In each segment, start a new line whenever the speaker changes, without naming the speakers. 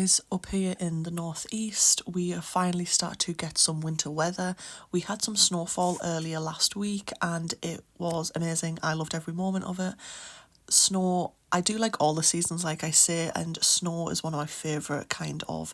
guys, up here in the northeast, we have finally started to get some winter weather. We had some snowfall earlier last week and it was amazing. I loved every moment of it. Snow, I do like all the seasons, like I say, and snow is one of my favourite kind of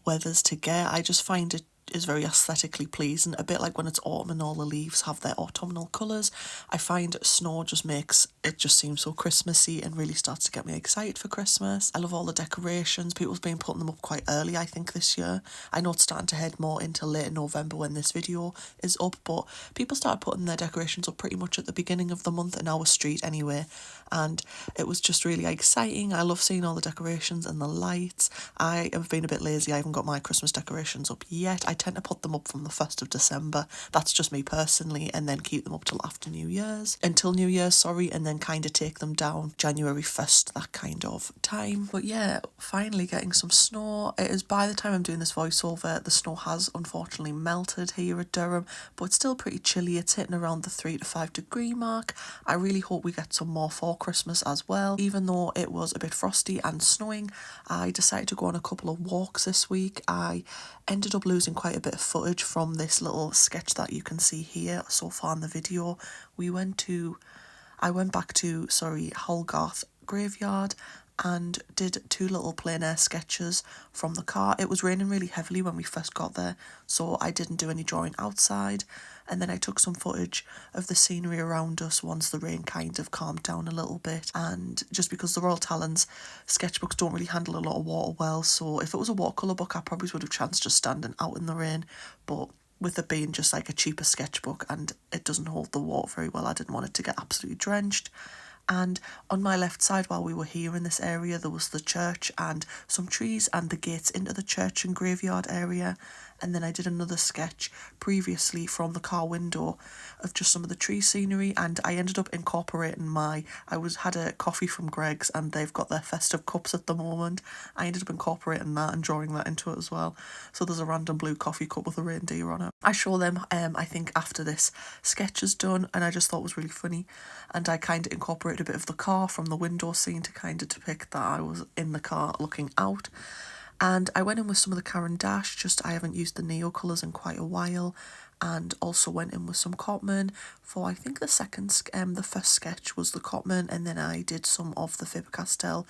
weathers to get. I just find it is very aesthetically pleasing, a bit like when it's autumn and all the leaves have their autumnal colours. I find snow just makes it just seem so Christmassy and really starts to get me excited for Christmas. I love all the decorations. People have been putting them up quite early, I think, this year. I know it's starting to head more into late November when this video is up, but people started putting their decorations up pretty much at the beginning of the month in our street anyway, and it was just really exciting. I love seeing all the decorations and the lights. I have been a bit lazy. I haven't got my Christmas decorations up yet. I tend to put them up from the 1st of December. That's just me personally, and then keep them up till after New Year's. Until New Year's, sorry, and then kind of take them down January 1st, that kind of time. But yeah, finally getting some snow. It is, by the time I'm doing this voiceover, the snow has unfortunately melted here at Durham, but it's still pretty chilly. It's hitting around the 3 to 5 degree mark. I really hope we get some more for Christmas as well. Even though it was a bit frosty and snowing, I decided to go on a couple of walks this week. I ended up losing quite a bit of footage from this little sketch that you can see here so far in the video. I went back to Holgarth Graveyard and did 2 little plein air sketches from the car. It was raining really heavily when we first got there, so I didn't do any drawing outside, and then I took some footage of the scenery around us once the rain kind of calmed down a little bit. And just because the Royal Talons sketchbooks don't really handle a lot of water well, so if it was a watercolour book I probably would have chanced just standing out in the rain, but with it being just like a cheaper sketchbook and it doesn't hold the water very well, I didn't want it to get absolutely drenched. And on my left side, while we were here in this area, there was the church and some trees and the gates into the church and graveyard area. And then I did another sketch previously from the car window of just some of the tree scenery, and I ended up incorporating had a coffee from Greg's and they've got their festive cups at the moment. I ended up incorporating that and drawing that into it as well. So there's a random blue coffee cup with a reindeer on it. I show them I think after this sketch is done, and I just thought it was really funny, and I kind of incorporated a bit of the car from the window scene to kind of depict that I was in the car looking out. And I went in with some of the Caran d'Ache, just I haven't used the Neo colours in quite a while, and also went in with some Cotman for, I think the first sketch was the Cotman, and then I did some of the Faber-Castell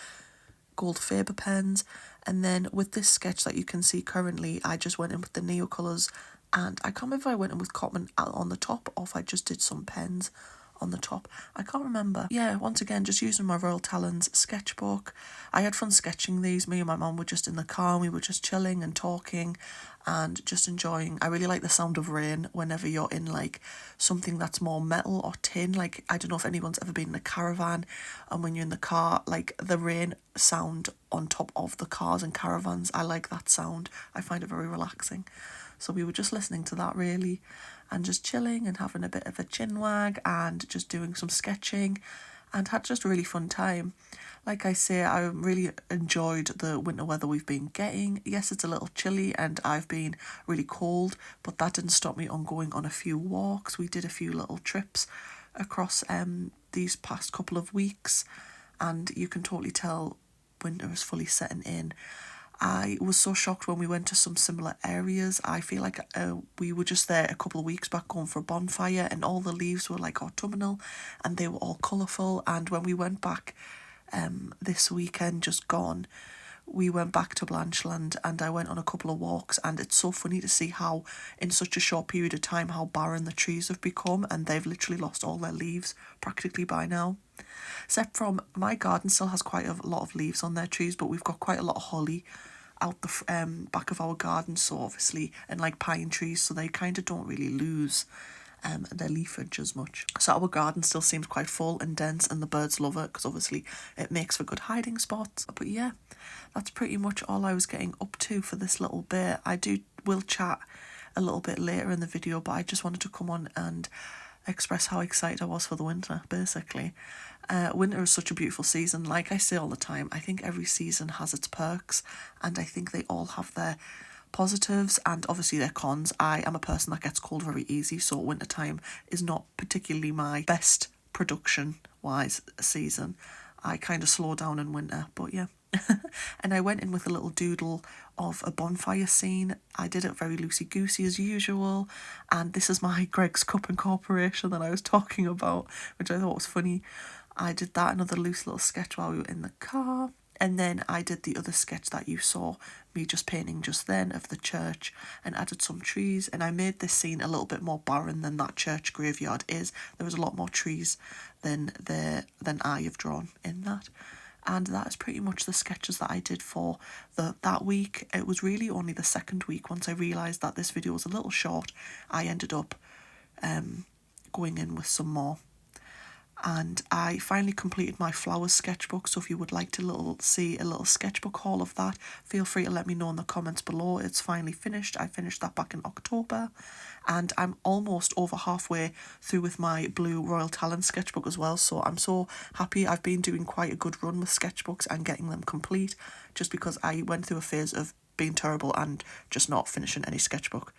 gold Faber pens, and then with this sketch that you can see currently, I just went in with the Neo colours, and I can't remember if I went in with Cotman on the top or if I just did some pens on the top. I can't remember. Yeah, once again, just using my Royal Talons sketchbook. I had fun sketching these. Me and my mum were just in the car and we were just chilling and talking and just enjoying. I really like the sound of rain whenever you're in like something that's more metal or tin. Like, I don't know if anyone's ever been in a caravan, and when you're in the car, like the rain sound on top of the cars and caravans, I like that sound. I find it very relaxing. So we were just listening to that really, and just chilling and having a bit of a chin wag and just doing some sketching, and had just a really fun time. Like I say, I really enjoyed the winter weather we've been getting. Yes, it's a little chilly and I've been really cold, but that didn't stop me on going on a few walks. We did a few little trips across these past couple of weeks, and you can totally tell winter is fully setting in. I was so shocked when we went to some similar areas. I feel like we were just there a couple of weeks back going for a bonfire, and all the leaves were like autumnal and they were all colourful. And when we went back this weekend just gone, we went back to Blanchland and I went on a couple of walks, and it's so funny to see how in such a short period of time how barren the trees have become, and they've literally lost all their leaves practically by now. Except from my garden still has quite a lot of leaves on their trees, but we've got quite a lot of holly out the back of our garden, so obviously, and like pine trees, so they kind of don't really lose their leafage as much. So our garden still seems quite full and dense, and the birds love it because obviously it makes for good hiding spots. But yeah, that's pretty much all I was getting up to for this little bit. Will chat a little bit later in the video, but I just wanted to come on and express how excited I was for the winter, basically. Winter is such a beautiful season. Like I say all the time, I think every season has its perks, and I think they all have their positives and obviously their cons. I am a person that gets cold very easy, so wintertime is not particularly my best production-wise season. I kind of slow down in winter, but yeah. And I went in with a little doodle of a bonfire scene. I did it very loosey-goosey as usual, and this is my Greg's Cup incorporation that I was talking about, which I thought was funny. I did that, another loose little sketch while we were in the car, and then I did the other sketch that you saw me just painting just then of the church, and added some trees, and I made this scene a little bit more barren than that church graveyard is. There was a lot more trees than I have drawn in that. And that is pretty much the sketches that I did for that week. It was really only the second week, once I realised that this video was a little short, I ended up going in with some more. And I finally completed my flowers sketchbook, so if you would like to see a little sketchbook haul of that, feel free to let me know in the comments below. It's finally finished. I finished that back in October, and I'm almost over halfway through with my blue Royal Talent sketchbook as well, so I'm so happy. I've been doing quite a good run with sketchbooks and getting them complete, just because I went through a phase of being terrible and just not finishing any sketchbook.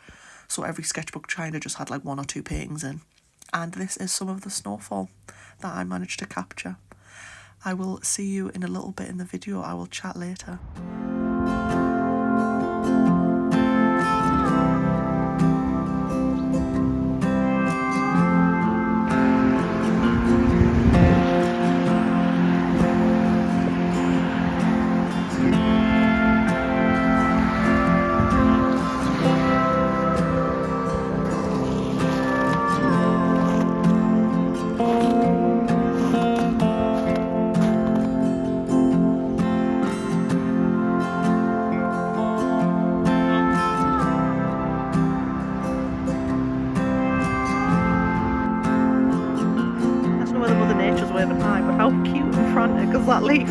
So every sketchbook kind of just had like 1 or 2 paintings in. And this is some of the snowfall that I managed to capture. I will see you in a little bit in the video. I will chat later. But how cute and frantic is that leaf?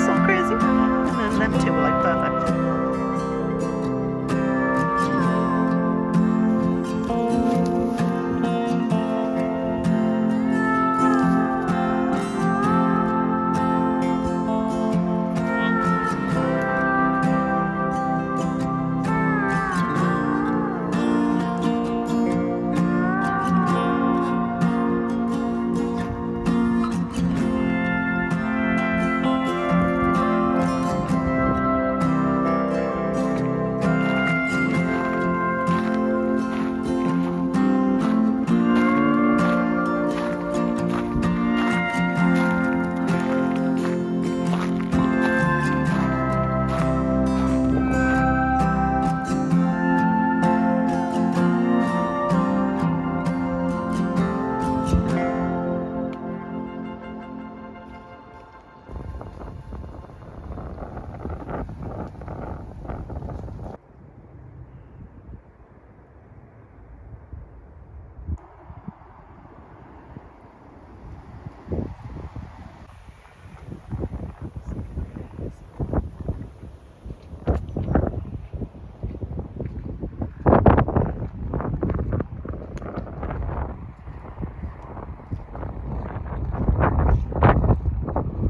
So crazy. And then them two were like perfect.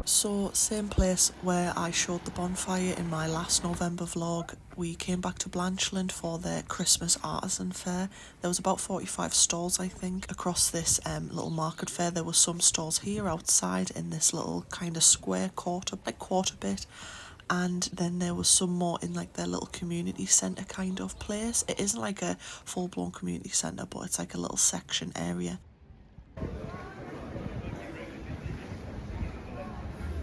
So, same place where I showed the bonfire in my last November vlog. We came back to Blanchland for their Christmas artisan fair. There was about 45 stalls, I think, across this little market fair. There were some stalls here outside in this little kind of square quarter bit. And then there was some more in like their little community centre kind of place. It isn't like a full-blown community centre, but it's like a little section area.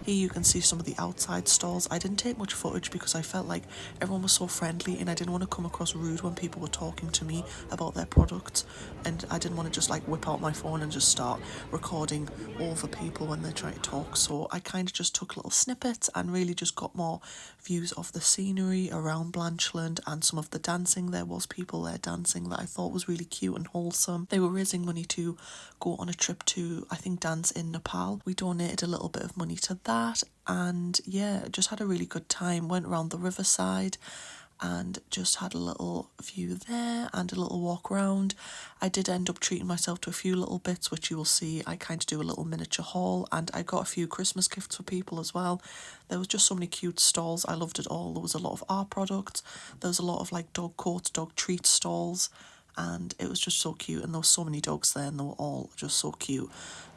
Here you can see some of the outside stalls. I didn't take much footage because I felt like everyone was so friendly and I didn't want to come across rude when people were talking to me about their products, and I didn't want to just like whip out my phone and just start recording over people when they're trying to talk. So I kind of just took little snippets and really just got more views of the scenery around Blanchland and some of the dancing. There was people there dancing that I thought was really cute and wholesome. They were raising money to go on a trip to, I think, dance in Nepal. We donated a little bit of money to that. And yeah, just had a really good time. Went around the riverside and just had a little view there and a little walk around. I did end up treating myself to a few little bits, which you will see. I kind of do a little miniature haul, and I got a few Christmas gifts for people as well. There was just so many cute stalls. I loved it all. There was a lot of art products. There was a lot of like dog coats, dog treat stalls, and it was just so cute. And there were so many dogs there, and they were all just so cute.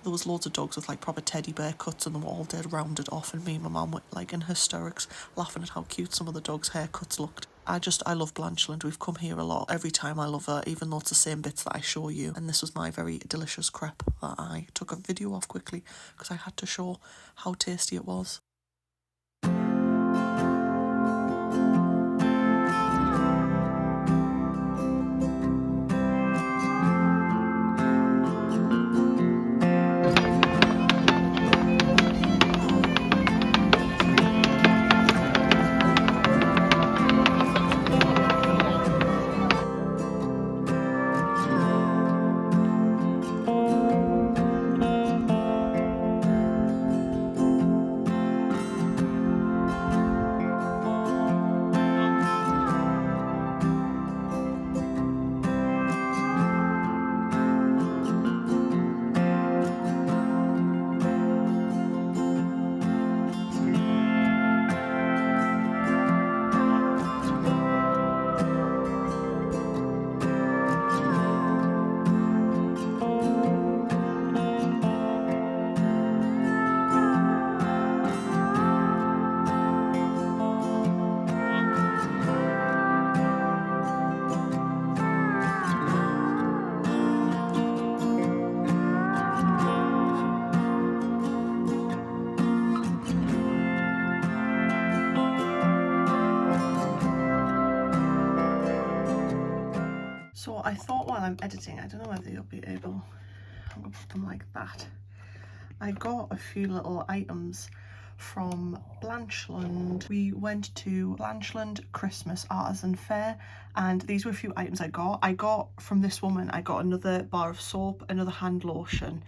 There was loads of dogs with like proper teddy bear cuts, and they were all dead rounded off, and me and my mum were like in hysterics laughing at how cute some of the dogs' haircuts looked. I love Blanchland. We've come here a lot. Every time I love her, even though it's the same bits that I show you. And this was my very delicious crepe that I took a video of quickly because I had to show how tasty it was. So I thought while I'm editing, I don't know whether you'll be able, I'm going to put them like that. I got a few little items from Blanchland. We went to Blanchland Christmas Artisan Fair, and these were a few items I got. I got from this woman, I got another bar of soap, another hand lotion,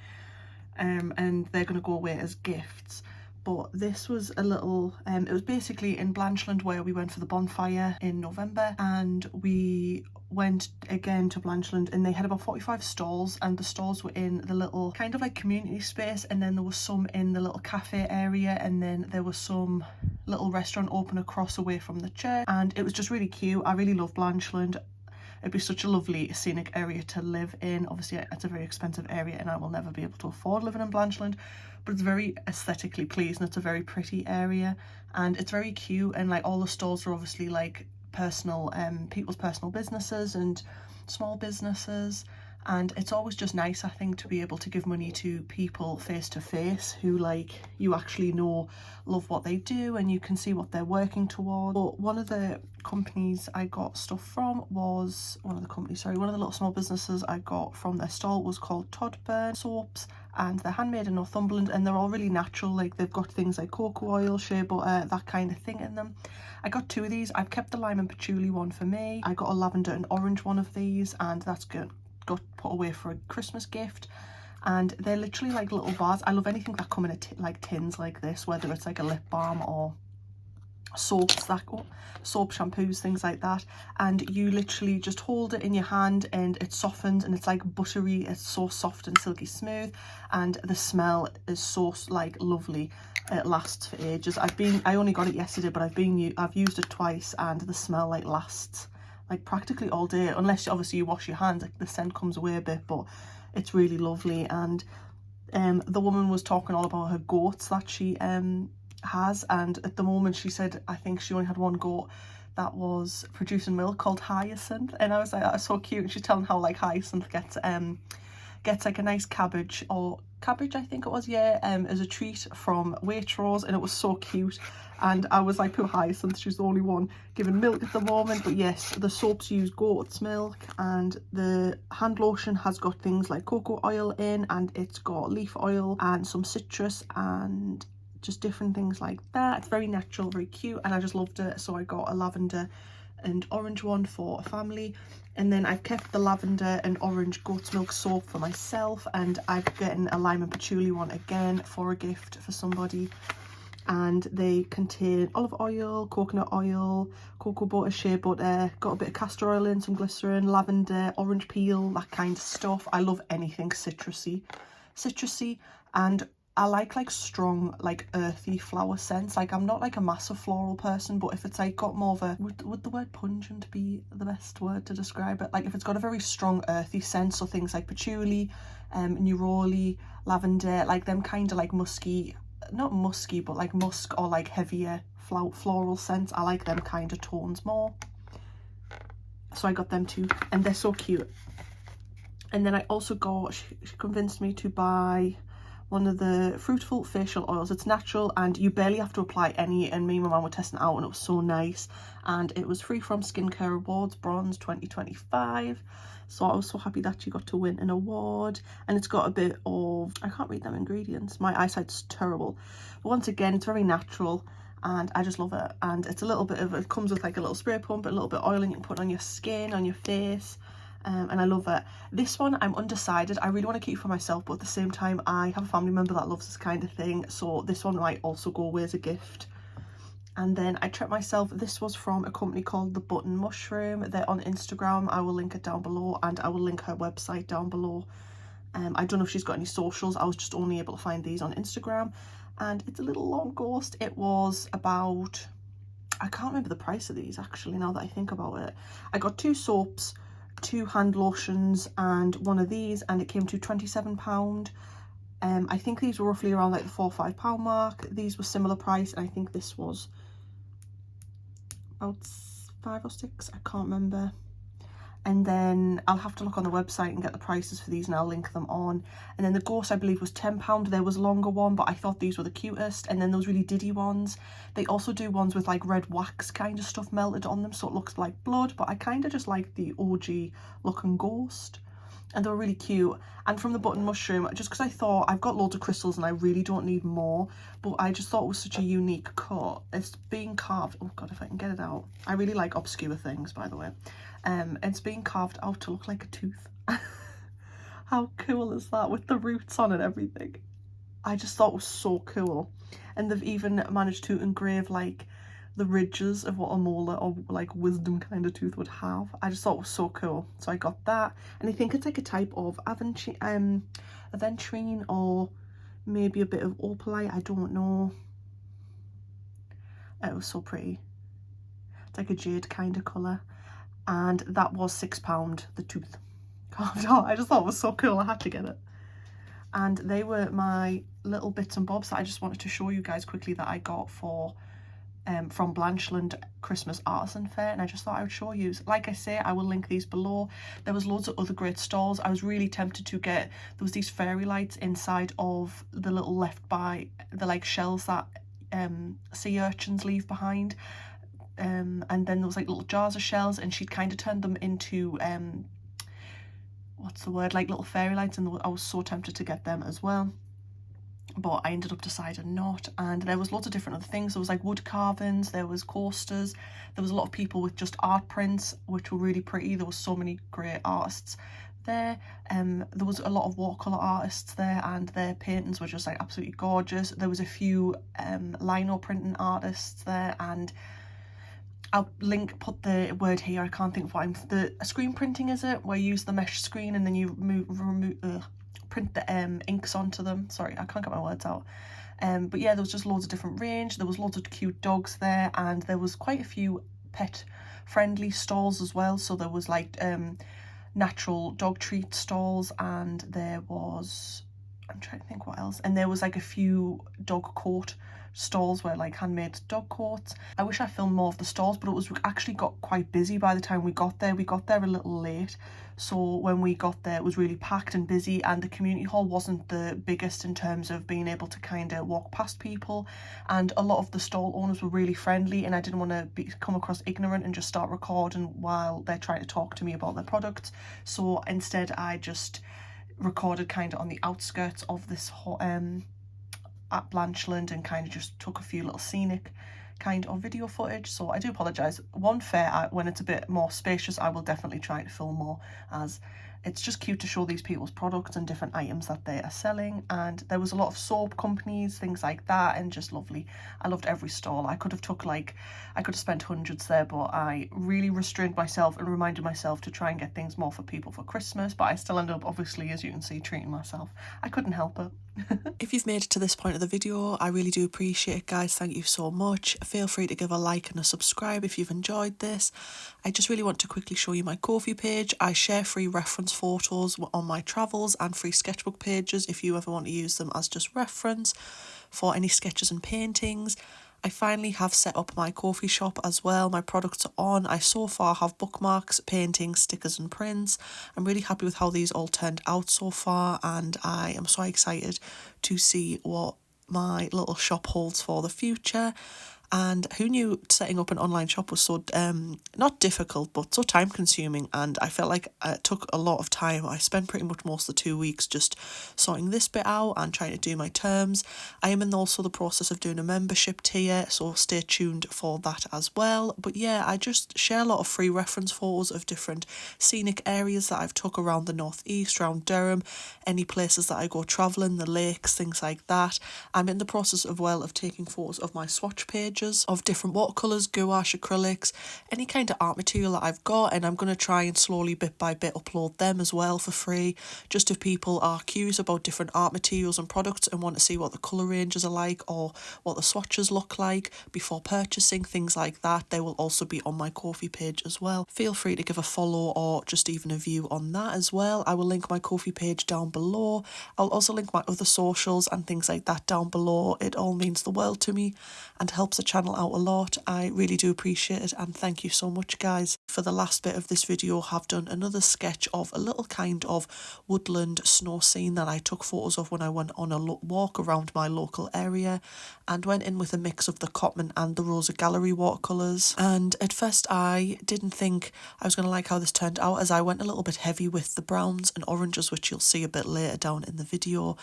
and they're going to go away as gifts. But this was a little, it was basically in Blanchland where we went for the bonfire in November, and we went again to Blanchland, and they had about 45 stalls, and the stalls were in the little kind of like community space, and then there was some in the little cafe area, and then there was some little restaurant open across away from the church, and it was just really cute. I really love Blanchland. It'd be such a lovely scenic area to live in. Obviously it's a very expensive area and I will never be able to afford living in Blanchland, but it's very aesthetically pleasing. It's a very pretty area and it's very cute, and like all the stalls are obviously like personal, people's personal businesses and small businesses, and it's always just nice, I think, to be able to give money to people face to face who like you actually know love what they do and you can see what they're working towards. But one of the companies I got stuff from was one of the little small businesses I got from their stall was called Todburn Soaps, and they're handmade in Northumberland, and they're all really natural. Like they've got things like cocoa oil, shea butter, that kind of thing in them. I got two of these. I've kept the lime and patchouli one for me. I got a lavender and orange one of these, and that's good. Got put away for a Christmas gift. And they're literally like little bars. I love anything that come in like tins like this, whether it's like a lip balm or soaps, soap, shampoos, things like that, and you literally just hold it in your hand and it softens, and it's like buttery. It's so soft and silky smooth, and the smell is so like lovely. It lasts for ages. I only got it yesterday, but I've used it twice, and the smell like lasts like practically all day, unless obviously you wash your hands. Like the scent comes away a bit, but it's really lovely. And the woman was talking all about her goats that she has, and at the moment she said I think she only had one goat that was producing milk called Hyacinth, and I was like, that's so cute. And she's telling how like Hyacinth gets like a nice cabbage I think it was, as a treat from Waitrose, and it was so cute. And I was like, poor Hyacinth, she's the only one giving milk at the moment. But yes, the soaps use goat's milk, and the hand lotion has got things like cocoa oil in, and it's got leaf oil and some citrus and just different things like that. It's very natural, very cute, and I just loved it. So I got a lavender and orange one for a family, and then I've kept the lavender and orange goat's milk soap for myself, and I've gotten a lime and patchouli one again for a gift for somebody. And they contain olive oil, coconut oil, cocoa butter, shea butter, got a bit of castor oil in, some glycerin, lavender, orange peel, that kind of stuff. I love anything citrusy, and I like strong, like earthy flower scents. Like I'm not like a massive floral person, but if it's like got more of a, would the word pungent be the best word to describe it? Like if it's got a very strong earthy scent, so things like patchouli, neroli, lavender, like them kind of like musky, not musky, but like musk or like heavier floral scents. I like them kind of tones more. So I got them too, and they're so cute. And then I also got, she convinced me to buy one of the Fruitful facial oils. It's natural and you barely have to apply any, and me and my mum were testing it out and it was so nice. And it was free from Skincare Awards Bronze 2025. So I was so happy that she got to win an award. And it's got a bit of, I can't read them ingredients, my eyesight's terrible. But once again, it's very natural and I just love it. And it's a little bit of, it comes with like a little spray pump, a little bit of oil, and you can put on your skin, on your face. And I love it. This one I'm undecided. I really want to keep for myself, but at the same time I have a family member that loves this kind of thing, so this one might also go away as a gift. And then I treat myself, this was from a company called The Button Mushroom. They're on Instagram. I will link it down below, and I will link her website down below. I don't know if she's got any socials. I was just only able to find these on Instagram. And it's a little long ghost. It was about, I can't remember the price of these actually now that I think about it. I got 2 soaps, 2 hand lotions and one of these, and it came to £27. I think these were roughly around like the £4 or £5 mark. These were similar price, and I think this was about 5 or 6, I can't remember. And then I'll have to look on the website and get the prices for these, and I'll link them on. And then the ghost I believe was £10. There was a longer one, but I thought these were the cutest. And then those really diddy ones. They also do ones with like red wax kind of stuff melted on them, so it looks like blood, but I kind of just like the OG looking ghost. And they were really cute. And from The Button Mushroom, just because I thought I've got loads of crystals and I really don't need more, but I just thought it was such a unique cut. It's being carved, oh god, if I can get it out. I really like obscure things, by the way. It's being carved out to look like a tooth. How cool is that, with the roots on and everything? I just thought it was so cool. And they've even managed to engrave like the ridges of what a molar or like wisdom kind of tooth would have. I just thought it was so cool, so I got that. And I think it's like a type of aventurine or maybe a bit of opalite, I don't know. It was so pretty. It's like a jade kind of colour, and that was £6, the tooth carved out. I just thought it was so cool, I had to get it. And they were my little bits and bobs that I just wanted to show you guys quickly that I got for from Blanchland Christmas Artisan Fair, and I just thought I would show you. Like I say, I will link these below. There was loads of other great stalls. I was really tempted to get, there was these fairy lights inside of the little left by the like shells that sea urchins leave behind, and then there was like little jars of shells, and she'd kind of turned them into what's the word, like little fairy lights, and I was so tempted to get them as well, but I ended up deciding not. And there was loads of different other things. There was like wood carvings, there was coasters, there was a lot of people with just art prints which were really pretty. There was so many great artists there. There was a lot of watercolour artists there, and their paintings were just like absolutely gorgeous. There was a few lino printing artists there, and I'll put the word here, I can't think of what the screen printing, is it, where you use the mesh screen and then you print the inks onto them. Sorry, I can't get my words out. But yeah, there was just loads of different range. There was loads of cute dogs there, and there was quite a few pet friendly stalls as well. So there was like natural dog treat stalls, and there was, I'm trying to think what else, and there was like a few dog coat stalls where like handmade dog coats. I wish I filmed more of the stalls, but it was actually got quite busy by the time we got there. We got there a little late, so when we got there it was really packed and busy, and the community hall wasn't the biggest in terms of being able to kind of walk past people, and a lot of the stall owners were really friendly, and I didn't want to come across ignorant and just start recording while they're trying to talk to me about their products. So instead I just recorded kind of on the outskirts of this at Blanchland, and kind of just took a few little scenic kind of video footage. So I do apologise. One fair, when it's a bit more spacious, I will definitely try to film more, as it's just cute to show these people's products and different items that they are selling. And there was a lot of soap companies, things like that, and just lovely. I loved every stall. I could have spent hundreds there, but I really restrained myself and reminded myself to try and get things more for people for Christmas. But I still ended up, obviously, as you can see, treating myself. I couldn't help it. If you've made it to this point of the video, I really do appreciate it, guys. Thank you so much. Feel free to give a like and a subscribe if you've enjoyed this. I just really want to quickly show you my Ko-fi page. I share free reference photos on my travels and free sketchbook pages if you ever want to use them as just reference for any sketches and paintings. I finally have set up my ko-fishop as well. My products are on. I so far have bookmarks, paintings, stickers and prints. I'm really happy with how these all turned out so far, and I am so excited to see what my little shop holds for the future. And who knew setting up an online shop was so, not difficult, but so time consuming. And I felt like it took a lot of time. I spent pretty much most of the 2 weeks just sorting this bit out and trying to do my terms. I am in also the process of doing a membership tier, so stay tuned for that as well. But yeah, I just share a lot of free reference photos of different scenic areas that I've took around the northeast, around Durham, any places that I go travelling, the lakes, things like that. I'm in the process of taking photos of my swatch page of different watercolours, gouache, acrylics, any kind of art material that I've got, and I'm going to try and slowly bit by bit upload them as well for free, just if people are curious about different art materials and products and want to see what the colour ranges are like or what the swatches look like before purchasing, things like that. They will also be on my Ko-fi page as well. Feel free to give a follow or just even a view on that as well. I will link my Ko-fi page down below. I'll also link my other socials and things like that down below. It all means the world to me and helps the channel out a lot. I really do appreciate it, and thank you so much, guys. For the last bit of this video, I've done another sketch of a little kind of woodland snow scene that I took photos of when I went on a walk around my local area, and went in with a mix of the Cotman and the Rosa Gallery watercolours. And at first I didn't think I was going to like how this turned out, as I went a little bit heavy with the browns and oranges, which you'll see a bit later down in the video,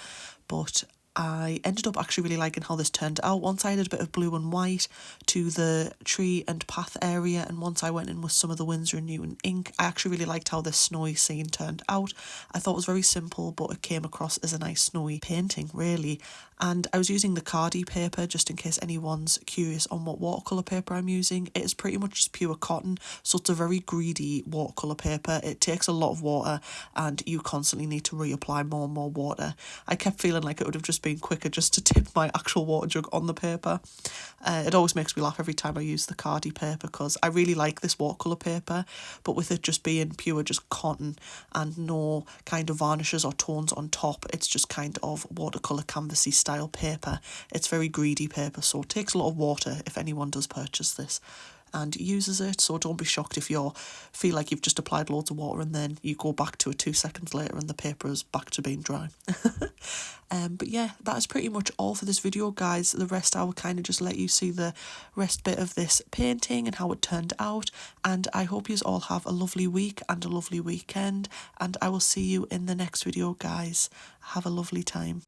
but I ended up actually really liking how this turned out. Once I added a bit of blue and white to the tree and path area, and once I went in with some of the Winsor&Newton ink, I actually really liked how this snowy scene turned out. I thought it was very simple, but it came across as a nice snowy painting, really. And I was using the Cardi paper, just in case anyone's curious on what watercolour paper I'm using. It is pretty much just pure cotton, so it's a very greedy watercolour paper. It takes a lot of water, and you constantly need to reapply more and more water. I kept feeling like it would have just been quicker just to tip my actual water jug on the paper. It always makes me laugh every time I use the Cardi paper, because I really like this watercolour paper, but with it just being pure just cotton and no kind of varnishes or tones on top, it's just kind of watercolour canvasy style paper. It's very greedy paper, so it takes a lot of water if anyone does purchase this and uses it, so don't be shocked if you feel like you've just applied loads of water and then you go back to it 2 seconds later and the paper is back to being dry. But yeah, that is pretty much all for this video, guys. The rest I will kind of just let you see the rest bit of this painting and how it turned out, and I hope you all have a lovely week and a lovely weekend, and I will see you in the next video, guys. Have a lovely time.